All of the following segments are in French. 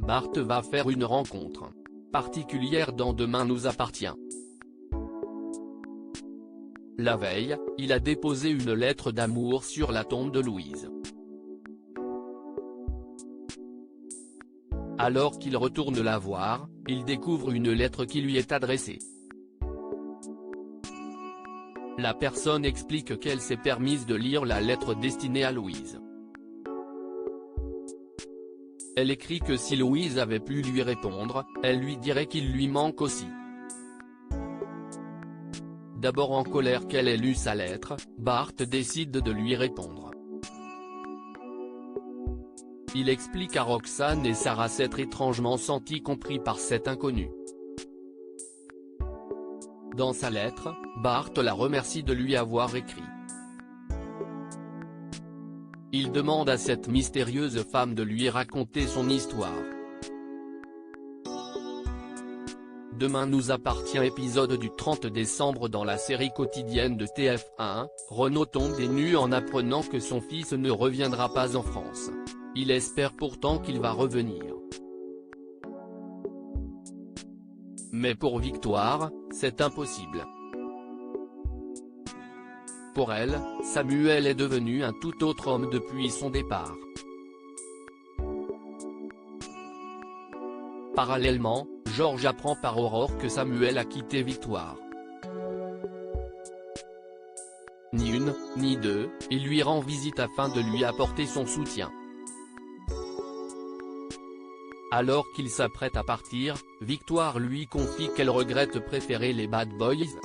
Bart va faire une rencontre particulière dans Demain nous appartient. La veille, il a déposé une lettre d'amour sur la tombe de Louise. Alors qu'il retourne la voir, il découvre une lettre qui lui est adressée. La personne explique qu'elle s'est permise de lire la lettre destinée à Louise. Elle écrit que si Louise avait pu lui répondre, elle lui dirait qu'il lui manque aussi. D'abord en colère qu'elle ait lu sa lettre, Bart décide de lui répondre. Il explique à Roxane et Sarah s'être étrangement sentis compris par cet inconnu. Dans sa lettre, Bart la remercie de lui avoir écrit. Il demande à cette mystérieuse femme de lui raconter son histoire. Demain nous appartient épisode du 30 décembre dans la série quotidienne de TF1, Renaud tombe des nues en apprenant que son fils ne reviendra pas en France. Il espère pourtant qu'il va revenir. Mais pour Victoire, c'est impossible. Pour elle, Samuel est devenu un tout autre homme depuis son départ. Parallèlement, Georges apprend par Aurore que Samuel a quitté Victoire. Ni une, ni deux, il lui rend visite afin de lui apporter son soutien. Alors qu'il s'apprête à partir, Victoire lui confie qu'elle regrette préférer les Bad Boys.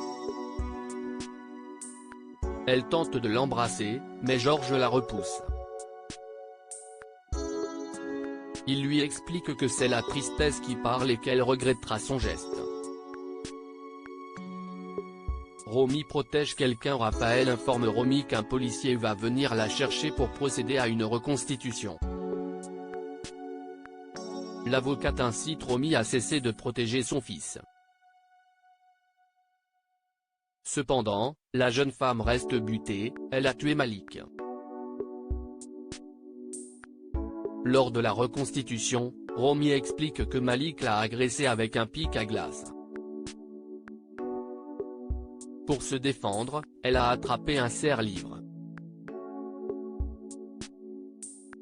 Elle tente de l'embrasser, mais Georges la repousse. Il lui explique que c'est la tristesse qui parle et qu'elle regrettera son geste. Romy protège quelqu'un. Raphaël informe Romy qu'un policier va venir la chercher pour procéder à une reconstitution. L'avocate incite Romy à cesser de protéger son fils. Cependant, la jeune femme reste butée, elle a tué Malik. Lors de la reconstitution, Romy explique que Malik l'a agressée avec un pic à glace. Pour se défendre, elle a attrapé un serre-livre.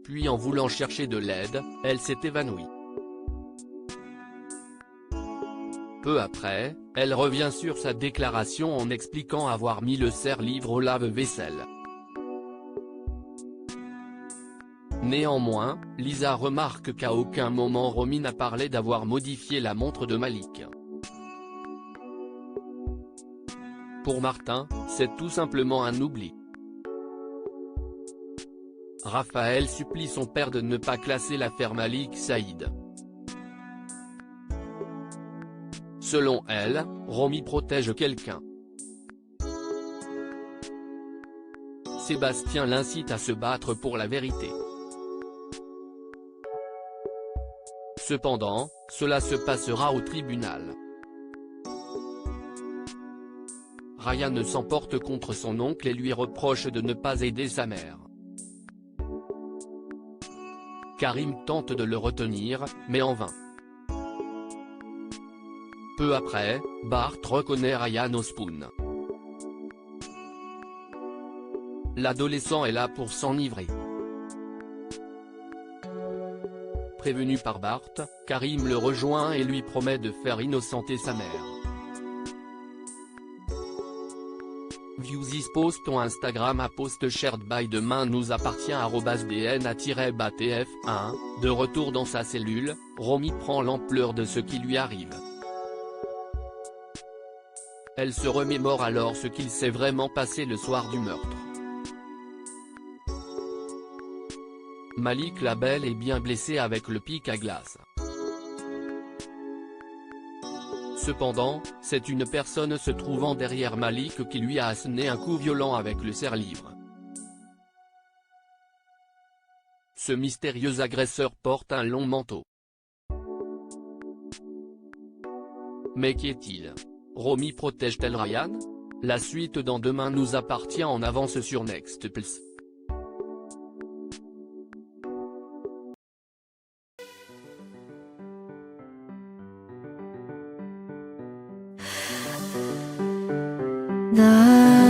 Puis en voulant chercher de l'aide, elle s'est évanouie. Peu après, elle revient sur sa déclaration en expliquant avoir mis le serre-livre au lave-vaisselle. Néanmoins, Lisa remarque qu'à aucun moment Romy n'a parlé d'avoir modifié la montre de Malik. Pour Martin, c'est tout simplement un oubli. Raphaël supplie son père de ne pas classer l'affaire Malik Saïd. Selon elle, Romy protège quelqu'un. Sébastien l'incite à se battre pour la vérité. Cependant, cela se passera au tribunal. Ryan s'emporte contre son oncle et lui reproche de ne pas aider sa mère. Karim tente de le retenir, mais en vain. Peu après, Bart reconnaît Ryan au spoon. L'adolescent est là pour s'enivrer. Prévenu par Bart, Karim le rejoint et lui promet de faire innocenter sa mère. Viewsis post ton Instagram à post shared by Demain nous appartient @dna-batf1, de retour dans sa cellule, Romy prend l'ampleur de ce qui lui arrive. Elle se remémore alors ce qu'il s'est vraiment passé le soir du meurtre. Malik l'a bel et bien blessé avec le pic à glace. Cependant, c'est une personne se trouvant derrière Malik qui lui a asséné un coup violent avec le serre-livre. Ce mystérieux agresseur porte un long manteau. Mais qui est-il? Romy protège-t-elle Ryan? La suite dans Demain nous appartient en avance sur Next+. 날